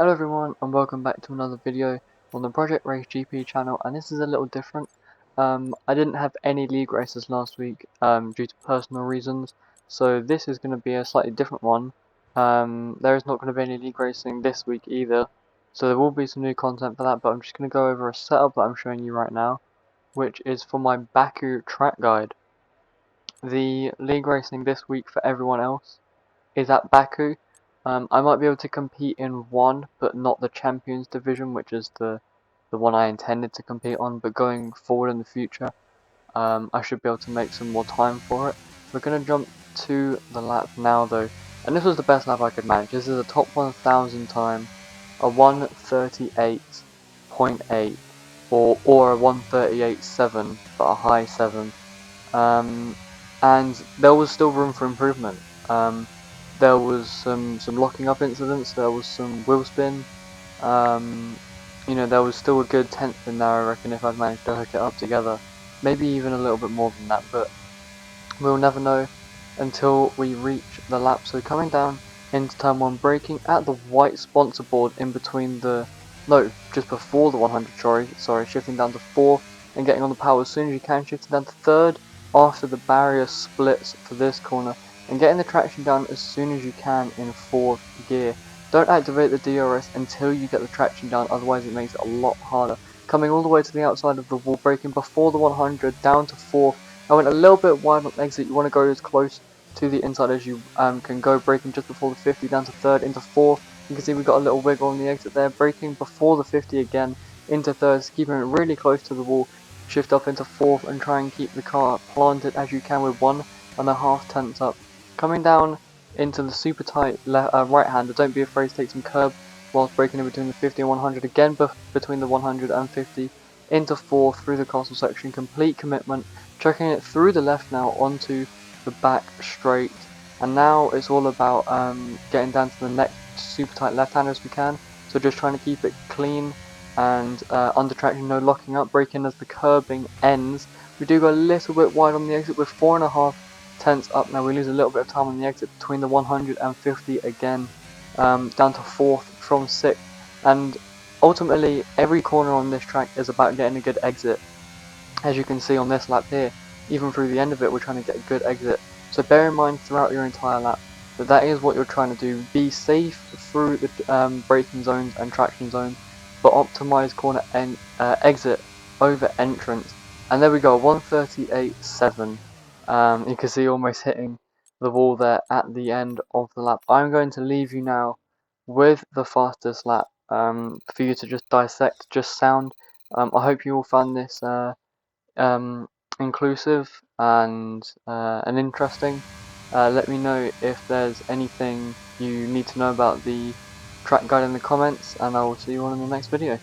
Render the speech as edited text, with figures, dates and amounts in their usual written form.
Hello everyone and welcome back to another video on the Project Race GP channel, and this is a little different. I didn't have any league races last week due to personal reasons, so this is going to be a slightly different one. There is not going to be any league racing this week either, so there will be some new content for that, but I'm just going to go over a setup that I'm showing you right now, which is for my Baku track guide. The league racing this week for everyone else is at Baku. I might be able to compete in one, but not the Champions Division, which is the one I intended to compete on. But going forward in the future, I should be able to make some more time for it. We're going to jump to the lap now though, and this was the best lap I could manage. This is a top 1000 time, a 1:38.8, or a 1:38.7, but a high 7. And there was still room for improvement. There was some locking up incidents, there was some wheel spin, there was still a good 10th in there, I reckon, if I'd managed to hook it up together. Maybe even a little bit more than that, but we'll never know until we reach the lap. So coming down into turn 1, braking at the white sponsor board in between just before the 100, sorry, shifting down to 4th and getting on the power as soon as you can, shifting down to 3rd after the barrier splits for this corner, and getting the traction down as soon as you can in 4th gear. Don't activate the DRS until you get the traction down, otherwise it makes it a lot harder. Coming all the way to the outside of the wall, braking before the 100 down to 4th. I went a little bit wide on exit. You want to go as close to the inside as you can go, braking just before the 50 down to 3rd into 4th. You can see we got a little wiggle on the exit there, braking before the 50 again into 3rd, keeping it really close to the wall. Shift up into 4th and try and keep the car planted as you can with 1.5 tenths up. Coming down into the super tight right hander, don't be afraid to take some curb whilst braking in between the 50 and 100, again between the 100 and 50 into 4th through the castle section. Complete commitment, chucking it through the left now onto the back straight, and now it's all about getting down to the next super tight left hander as we can. So just trying to keep it clean and under traction, no locking up, braking as the curbing ends. We do go a little bit wide on the exit with 4.5 tenths up. Now we lose a little bit of time on the exit between the 100 and 50 again, down to 4th from 6th, and ultimately every corner on this track is about getting a good exit. As you can see on this lap here, even through the end of it, we're trying to get a good exit. So bear in mind throughout your entire lap that is what you're trying to do. Be safe through the braking zones and traction zones, but optimize corner exit over entrance. And there we go, 1:38.7. You can see almost hitting the wall there at the end of the lap. I'm going to leave you now with the fastest lap for you to just dissect, just sound. I hope you all found this inclusive and interesting. Let me know if there's anything you need to know about the track guide in the comments, and I will see you all in the next video.